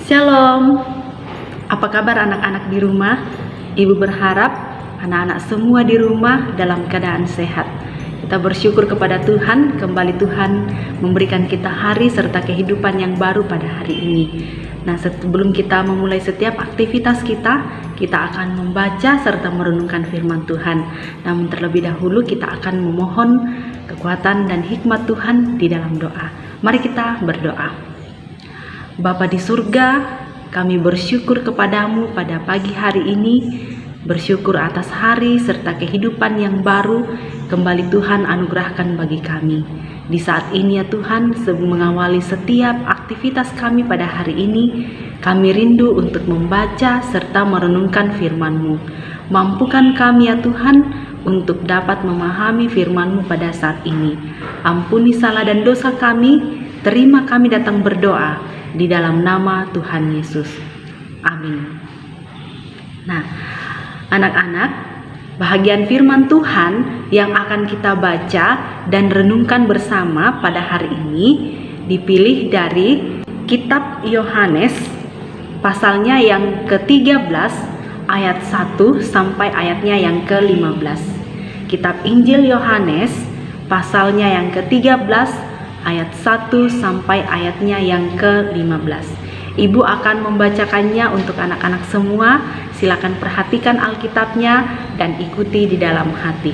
Shalom, apa kabar anak-anak di rumah? Ibu berharap anak-anak semua di rumah dalam keadaan sehat. Kita bersyukur kepada Tuhan, kembali Tuhan memberikan kita hari serta kehidupan yang baru pada hari ini. Nah, sebelum kita memulai setiap aktivitas kita akan membaca serta merenungkan firman Tuhan. Namun terlebih dahulu kita akan memohon kekuatan dan hikmat Tuhan di dalam doa. Mari kita berdoa. Bapa di surga, kami bersyukur kepadamu pada pagi hari ini, bersyukur atas hari serta kehidupan yang baru kembali Tuhan anugerahkan bagi kami. Di saat ini ya Tuhan, sebelum mengawali setiap aktivitas kami pada hari ini, kami rindu untuk membaca serta merenungkan firman-Mu. Mampukan kami ya Tuhan untuk dapat memahami firman-Mu pada saat ini. Ampuni salah dan dosa kami, terima kami datang berdoa di dalam nama Tuhan Yesus. Amin. Nah, anak-anak, bahagian firman Tuhan yang akan kita baca dan renungkan bersama pada hari ini dipilih dari kitab Yohanes pasalnya yang ke-13 ayat 1 sampai ayatnya yang ke-15. Kitab Injil Yohanes pasalnya yang ke-13 ayat 1 sampai ayatnya yang ke-15. Ibu akan membacakannya untuk anak-anak semua. Silakan perhatikan Alkitabnya dan ikuti di dalam hati.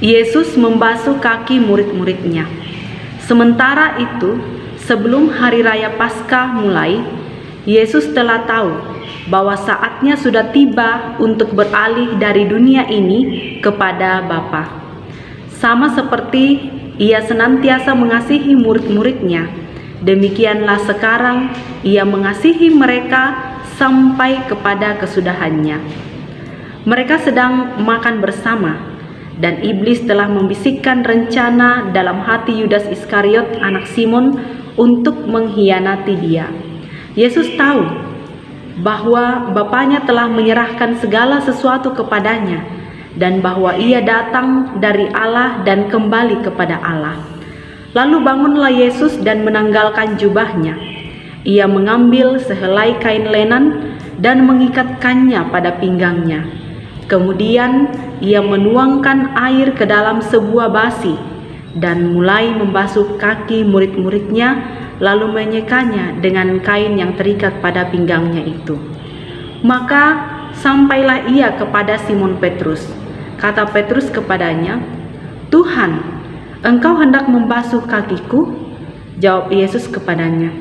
Yesus membasuh kaki murid-muridnya. Sementara itu, sebelum hari raya Paskah mulai, Yesus telah tahu bahwa saatnya sudah tiba untuk beralih dari dunia ini kepada Bapa. Sama seperti Ia senantiasa mengasihi murid-muridnya, demikianlah sekarang Ia mengasihi mereka sampai kepada kesudahannya. Mereka sedang makan bersama, dan iblis telah membisikkan rencana dalam hati Yudas Iskariot anak Simon untuk mengkhianati Dia. Yesus tahu bahwa Bapanya telah menyerahkan segala sesuatu kepadanya, dan bahwa Ia datang dari Allah dan kembali kepada Allah. Lalu bangunlah Yesus dan menanggalkan jubahnya. Ia mengambil sehelai kain lenan dan mengikatkannya pada pinggangnya. Kemudian Ia menuangkan air ke dalam sebuah basi dan mulai membasuh kaki murid-muridnya, lalu menyekanya dengan kain yang terikat pada pinggangnya itu. Maka sampailah Ia kepada Simon Petrus. Kata Petrus kepadanya, "Tuhan, Engkau hendak membasuh kakiku?" Jawab Yesus kepadanya,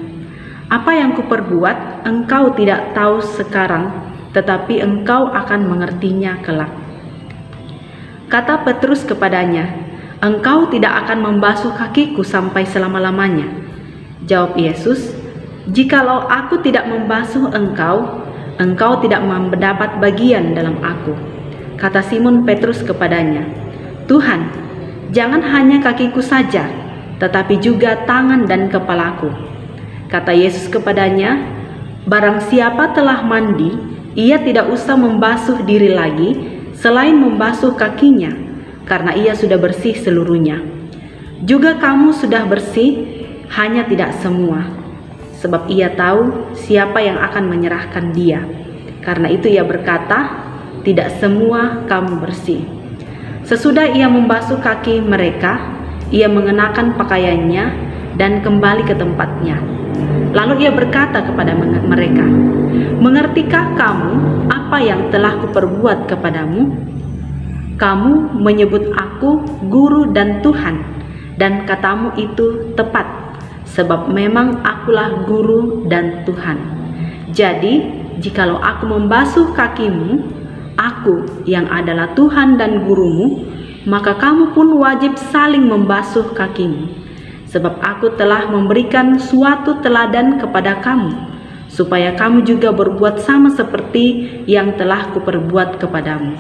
"Apa yang kuperbuat engkau tidak tahu sekarang, tetapi engkau akan mengertinya kelak." Kata Petrus kepadanya, "Engkau tidak akan membasuh kakiku sampai selama-lamanya." Jawab Yesus, "Jikalau aku tidak membasuh engkau, engkau tidak mendapat bagian dalam aku." Kata Simon Petrus kepadanya, "Tuhan, jangan hanya kakiku saja, tetapi juga tangan dan kepalaku." Kata Yesus kepadanya, "Barang siapa telah mandi, ia tidak usah membasuh diri lagi, selain membasuh kakinya, karena ia sudah bersih seluruhnya. Juga kamu sudah bersih, hanya tidak semua, sebab ia tahu siapa yang akan menyerahkan dia. Karena itu ia berkata, tidak semua kamu bersih." Sesudah Ia membasuh kaki mereka, Ia mengenakan pakaiannya dan kembali ke tempatnya. Lalu Ia berkata kepada mereka, "Mengertikah kamu apa yang telah kuperbuat kepadamu? Kamu menyebut aku Guru dan Tuhan, dan katamu itu tepat, sebab memang akulah Guru dan Tuhan. Jadi, jikalau aku membasuh kakimu, aku yang adalah Tuhan dan gurumu, maka kamu pun wajib saling membasuh kakimu. Sebab aku telah memberikan suatu teladan kepada kamu, supaya kamu juga berbuat sama seperti yang telah kuperbuat kepadamu."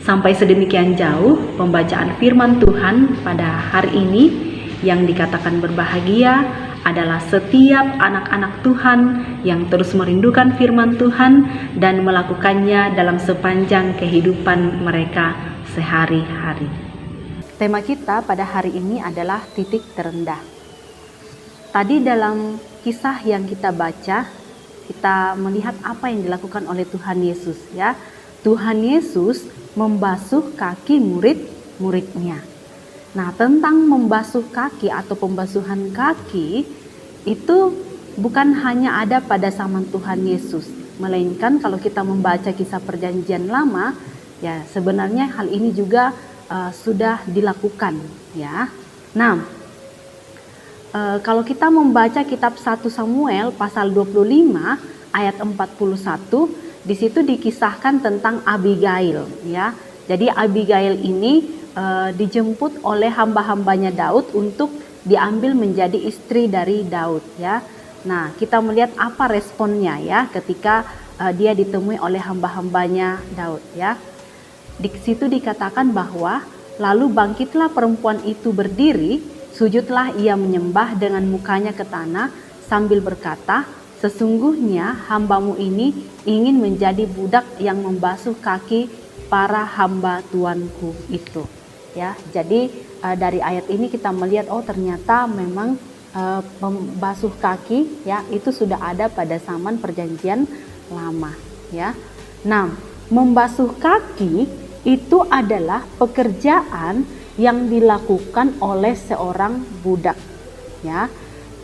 Sampai sedemikian jauh pembacaan firman Tuhan pada hari ini. Yang dikatakan berbahagia adalah setiap anak-anak Tuhan yang terus merindukan firman Tuhan dan melakukannya dalam sepanjang kehidupan mereka sehari-hari. Tema kita pada hari ini adalah titik terendah. Tadi dalam kisah yang kita baca, kita melihat apa yang dilakukan oleh Tuhan Yesus ya. Tuhan Yesus membasuh kaki murid-muridnya. Nah, tentang membasuh kaki atau pembasuhan kaki itu bukan hanya ada pada zaman Tuhan Yesus, melainkan kalau kita membaca kisah Perjanjian Lama, ya sebenarnya hal ini juga sudah dilakukan ya. Nah, kalau kita membaca kitab 1 Samuel pasal 25 ayat 41, di situ dikisahkan tentang Abigail ya. Jadi Abigail ini dijemput oleh hamba-hambanya Daud untuk diambil menjadi istri dari Daud ya. Nah, kita melihat apa responnya ya ketika dia ditemui oleh hamba-hambanya Daud ya. Di situ dikatakan bahwa lalu bangkitlah perempuan itu berdiri, sujudlah ia menyembah dengan mukanya ke tanah sambil berkata, sesungguhnya hambamu ini ingin menjadi budak yang membasuh kaki para hamba tuanku itu. Ya, jadi dari ayat ini kita melihat ternyata memang membasuh kaki ya itu sudah ada pada zaman Perjanjian Lama ya. Nah, membasuh kaki itu adalah pekerjaan yang dilakukan oleh seorang budak ya.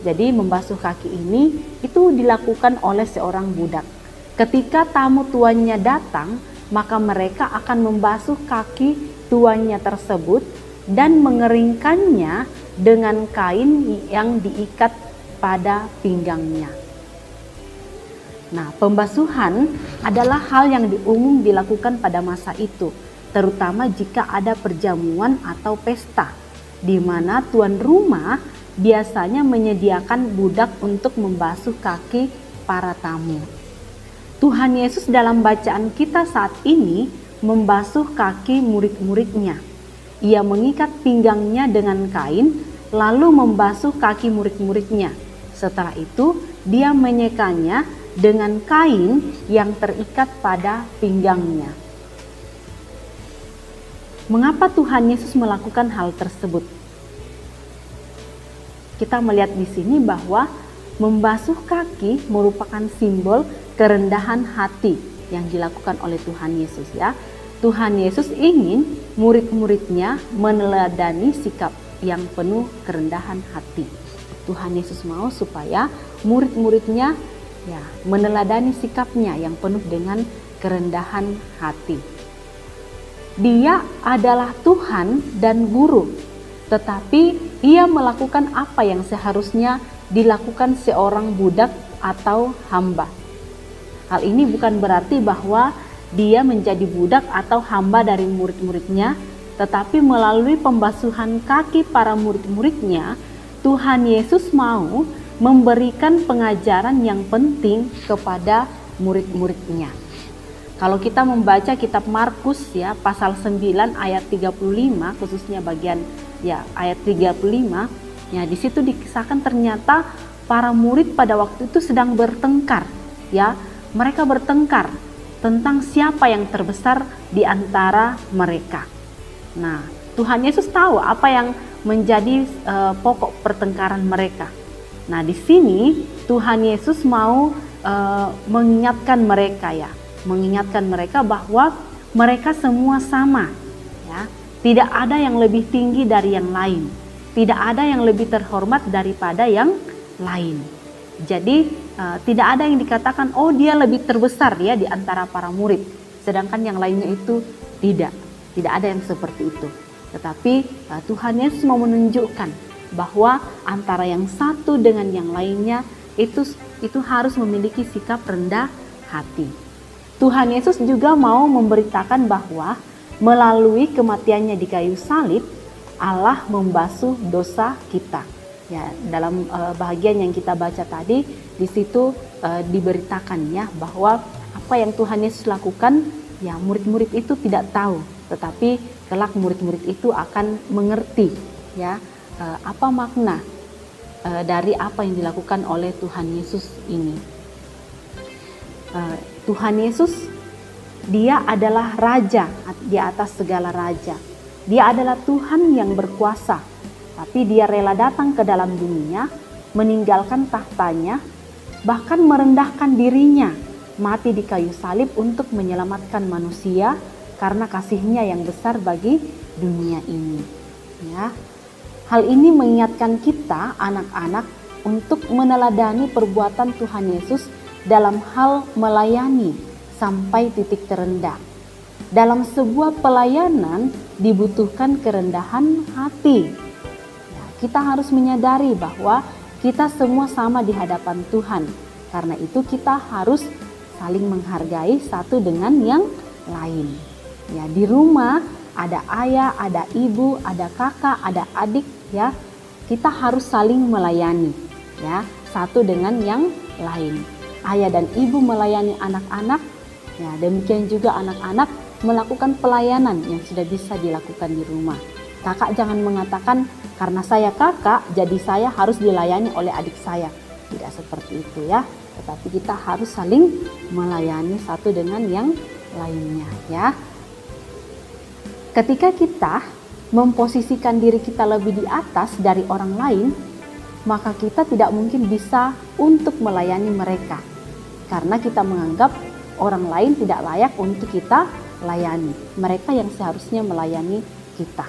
Jadi membasuh kaki ini itu dilakukan oleh seorang budak. Ketika tamu tuannya datang, maka mereka akan membasuh kaki tuannya tersebut dan mengeringkannya dengan kain yang diikat pada pinggangnya. Nah, pembasuhan adalah hal yang umum dilakukan pada masa itu, terutama jika ada perjamuan atau pesta, di mana tuan rumah biasanya menyediakan budak untuk membasuh kaki para tamu. Tuhan Yesus dalam bacaan kita saat ini membasuh kaki murid-muridnya. Ia mengikat pinggangnya dengan kain, lalu membasuh kaki murid-muridnya. Setelah itu, dia menyekanya dengan kain yang terikat pada pinggangnya. Mengapa Tuhan Yesus melakukan hal tersebut? Kita melihat di sini bahwa membasuh kaki merupakan simbol kerendahan hati yang dilakukan oleh Tuhan Yesus ya. Tuhan Yesus ingin murid-muridnya meneladani sikap yang penuh kerendahan hati. Tuhan Yesus mau supaya murid-muridnya ya meneladani sikapnya yang penuh dengan kerendahan hati. Dia adalah Tuhan dan guru, tetapi ia melakukan apa yang seharusnya dilakukan seorang budak atau hamba. Hal ini bukan berarti bahwa dia menjadi budak atau hamba dari murid-muridnya, tetapi melalui pembasuhan kaki para murid-muridnya, Tuhan Yesus mau memberikan pengajaran yang penting kepada murid-muridnya. Kalau kita membaca kitab Markus ya pasal 9 ayat 35 khususnya bagian ya ayat 35 ya di situ dikisahkan ternyata para murid pada waktu itu sedang bertengkar ya. Mereka bertengkar tentang siapa yang terbesar di antara mereka. Nah, Tuhan Yesus tahu apa yang menjadi pokok pertengkaran mereka. Nah, di sini Tuhan Yesus mau mengingatkan mereka bahwa mereka semua sama ya. Tidak ada yang lebih tinggi dari yang lain. Tidak ada yang lebih terhormat daripada yang lain. Jadi tidak ada yang dikatakan dia lebih terbesar ya di antara para murid. Sedangkan yang lainnya itu tidak ada yang seperti itu. Tetapi Tuhan Yesus mau menunjukkan bahwa antara yang satu dengan yang lainnya itu harus memiliki sikap rendah hati. Tuhan Yesus juga mau memberitakan bahwa melalui kematiannya di kayu salib, Allah membasuh dosa kita. Ya, dalam bagian yang kita baca tadi, di situ diberitakan ya bahwa apa yang Tuhan Yesus lakukan, ya murid-murid itu tidak tahu, tetapi kelak murid-murid itu akan mengerti ya apa makna dari apa yang dilakukan oleh Tuhan Yesus ini. Tuhan Yesus dia adalah raja di atas segala raja. Dia adalah Tuhan yang berkuasa. Tapi dia rela datang ke dalam dunia, meninggalkan tahtanya, bahkan merendahkan dirinya, mati di kayu salib untuk menyelamatkan manusia karena kasihnya yang besar bagi dunia ini. Ya, hal ini mengingatkan kita anak-anak untuk meneladani perbuatan Tuhan Yesus dalam hal melayani sampai titik terendah. Dalam sebuah pelayanan dibutuhkan kerendahan hati. Ya, kita harus menyadari bahwa kita semua sama di hadapan Tuhan. Karena itu kita harus saling menghargai satu dengan yang lain. Ya, di rumah ada ayah, ada ibu, ada kakak, ada adik, ya. Kita harus saling melayani, ya, satu dengan yang lain. Ayah dan ibu melayani anak-anak, ya, demikian juga anak-anak melakukan pelayanan yang sudah bisa dilakukan di rumah. Kakak jangan mengatakan karena saya kakak jadi saya harus dilayani oleh adik saya. Tidak seperti itu, ya. Tetapi kita harus saling melayani satu dengan yang lainnya, ya. Ketika kita memposisikan diri kita lebih di atas dari orang lain, maka kita tidak mungkin bisa untuk melayani mereka. Karena kita menganggap orang lain tidak layak untuk kita layani. Mereka yang seharusnya melayani kita.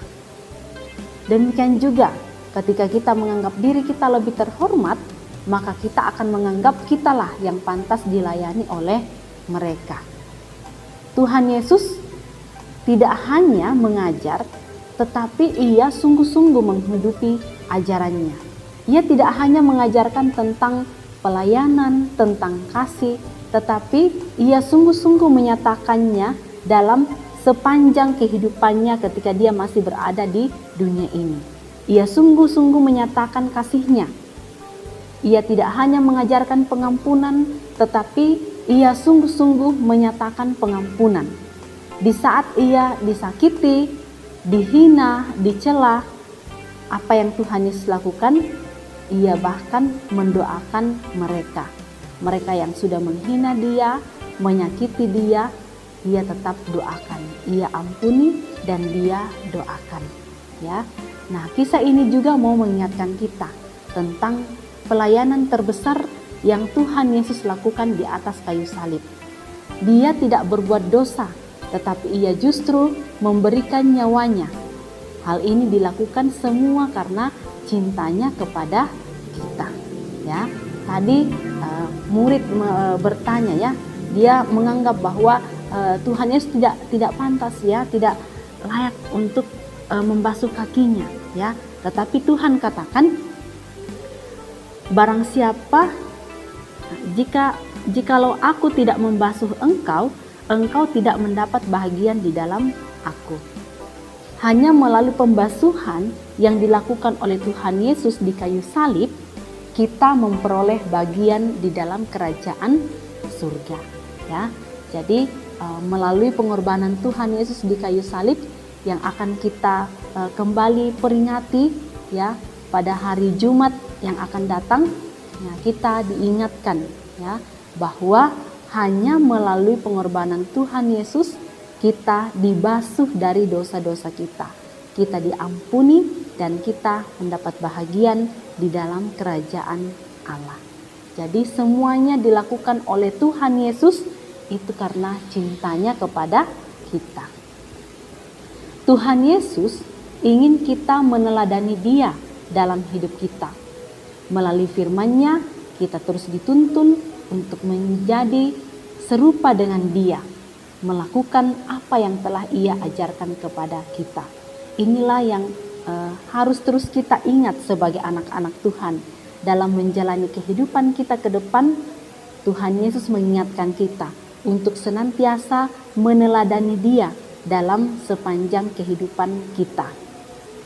Demikian juga ketika kita menganggap diri kita lebih terhormat, maka kita akan menganggap kitalah yang pantas dilayani oleh mereka. Tuhan Yesus tidak hanya mengajar, tetapi ia sungguh-sungguh menghidupi ajarannya. Ia tidak hanya mengajarkan tentang pelayanan, tentang kasih, tetapi ia sungguh-sungguh menyatakannya dalam sepanjang kehidupannya ketika dia masih berada di dunia ini. Ia sungguh-sungguh menyatakan kasihnya. Ia tidak hanya mengajarkan pengampunan, tetapi ia sungguh-sungguh menyatakan pengampunan. Di saat ia disakiti, dihina, dicela, apa yang Tuhan Yesus lakukan? Ia bahkan mendoakan mereka. Mereka yang sudah menghina dia, menyakiti dia, ia tetap doakan. Ia ampuni dan dia doakan. Ya. Nah, kisah ini juga mau mengingatkan kita tentang pelayanan terbesar yang Tuhan Yesus lakukan di atas kayu salib. Dia tidak berbuat dosa, tetapi ia justru memberikan nyawanya. Hal ini dilakukan semua karena cintanya kepada kita. Ya, tadi murid bertanya, ya, dia menganggap bahwa Tuhan Yesus tidak pantas, ya, tidak layak untuk membasuh kakinya, ya. Tetapi Tuhan katakan, barang siapa jikalau aku tidak membasuh engkau tidak mendapat bahagian di dalam aku. Hanya melalui pembasuhan yang dilakukan oleh Tuhan Yesus di kayu salib, kita memperoleh bagian di dalam kerajaan surga. Ya, jadi melalui pengorbanan Tuhan Yesus di kayu salib yang akan kita kembali peringati, ya, pada hari Jumat yang akan datang, ya, kita diingatkan, ya, bahwa hanya melalui pengorbanan Tuhan Yesus kita dibasuh dari dosa-dosa kita. Kita diampuni dan kita mendapat bahagian di dalam kerajaan Allah. Jadi semuanya dilakukan oleh Tuhan Yesus itu karena cintanya kepada kita. Tuhan Yesus ingin kita meneladani Dia dalam hidup kita. Melalui firman-Nya kita terus dituntun untuk menjadi serupa dengan Dia, melakukan apa yang telah Ia ajarkan kepada kita. Inilah yang harus terus kita ingat sebagai anak-anak Tuhan. Dalam menjalani kehidupan kita ke depan, Tuhan Yesus mengingatkan kita untuk senantiasa meneladani Dia dalam sepanjang kehidupan kita.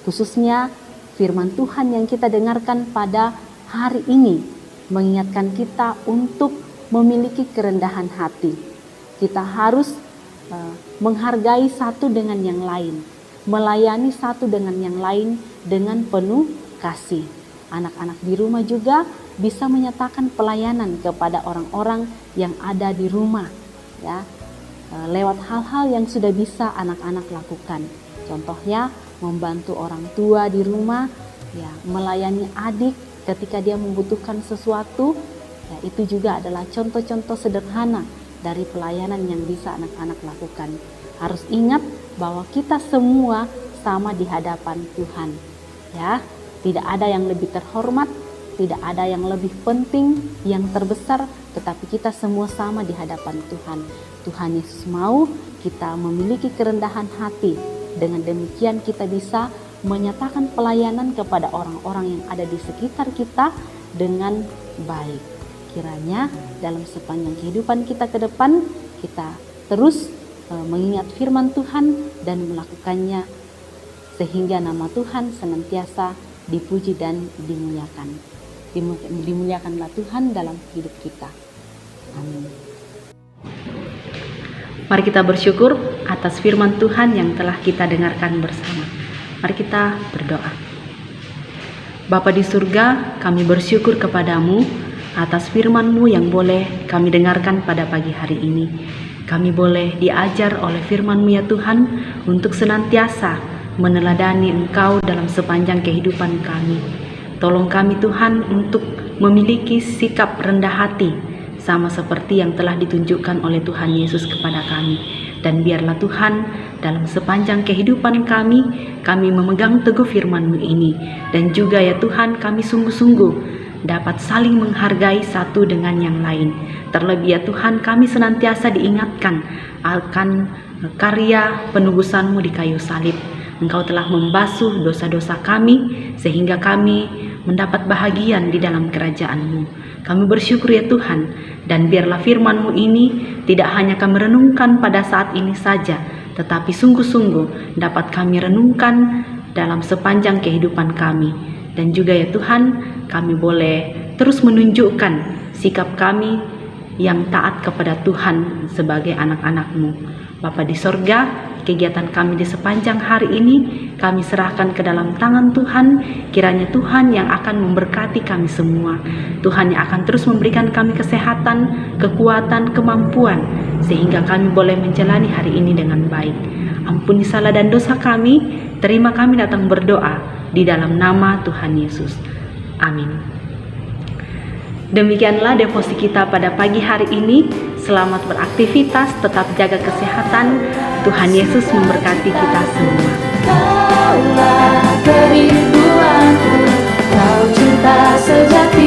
Khususnya firman Tuhan yang kita dengarkan pada hari ini mengingatkan kita untuk memiliki kerendahan hati. Kita harus menghargai satu dengan yang lain, melayani satu dengan yang lain dengan penuh kasih. Anak-anak di rumah juga bisa menyatakan pelayanan kepada orang-orang yang ada di rumah, ya, lewat hal-hal yang sudah bisa anak-anak lakukan. Contohnya membantu orang tua di rumah, ya, melayani adik ketika dia membutuhkan sesuatu, ya itu juga adalah contoh-contoh sederhana dari pelayanan yang bisa anak-anak lakukan. Harus ingat bahwa kita semua sama di hadapan Tuhan. Ya, tidak ada yang lebih terhormat, tidak ada yang lebih penting, yang terbesar, tetapi kita semua sama di hadapan Tuhan. Tuhan Yesus mau kita memiliki kerendahan hati. Dengan demikian kita bisa menyatakan pelayanan kepada orang-orang yang ada di sekitar kita dengan baik. Kiranya dalam sepanjang kehidupan kita ke depan, kita terus mengingat firman Tuhan dan melakukannya, sehingga nama Tuhan senantiasa dipuji dan dimuliakan. Dimuliakanlah Tuhan dalam hidup kita. Amin. Mari kita bersyukur atas firman Tuhan yang telah kita dengarkan bersama. Mari kita berdoa. Bapa di surga, kami bersyukur kepadamu atas firman-Mu yang boleh kami dengarkan pada pagi hari ini. Kami boleh diajar oleh firman-Mu ya Tuhan, untuk senantiasa meneladani Engkau dalam sepanjang kehidupan kami. Tolong kami Tuhan untuk memiliki sikap rendah hati, sama seperti yang telah ditunjukkan oleh Tuhan Yesus kepada kami. Dan biarlah Tuhan, dalam sepanjang kehidupan kami memegang teguh firman-Mu ini. Dan juga ya Tuhan, kami sungguh-sungguh dapat saling menghargai satu dengan yang lain. Terlebih ya Tuhan, kami senantiasa diingatkan akan karya penebusan-Mu di kayu salib. Engkau telah membasuh dosa-dosa kami, sehingga kami mendapat bahagian di dalam kerajaan-Mu. Kami bersyukur ya Tuhan, dan biarlah firman-Mu ini tidak hanya kami renungkan pada saat ini saja, tetapi sungguh-sungguh dapat kami renungkan dalam sepanjang kehidupan kami. Dan juga ya Tuhan, kami boleh terus menunjukkan sikap kami yang taat kepada Tuhan sebagai anak-anak-Mu. Bapa di sorga, kegiatan kami di sepanjang hari ini kami serahkan ke dalam tangan Tuhan. Kiranya Tuhan yang akan memberkati kami semua. Tuhan yang akan terus memberikan kami kesehatan, kekuatan, kemampuan, sehingga kami boleh menjalani hari ini dengan baik. Ampuni salah dan dosa kami. Terima kami datang berdoa di dalam nama Tuhan Yesus. Amin. Demikianlah devosi kita pada pagi hari ini. Selamat beraktivitas, tetap jaga kesehatan. Tuhan Yesus memberkati kita semua. Kaulah kerinduanku, Kau cinta sejati.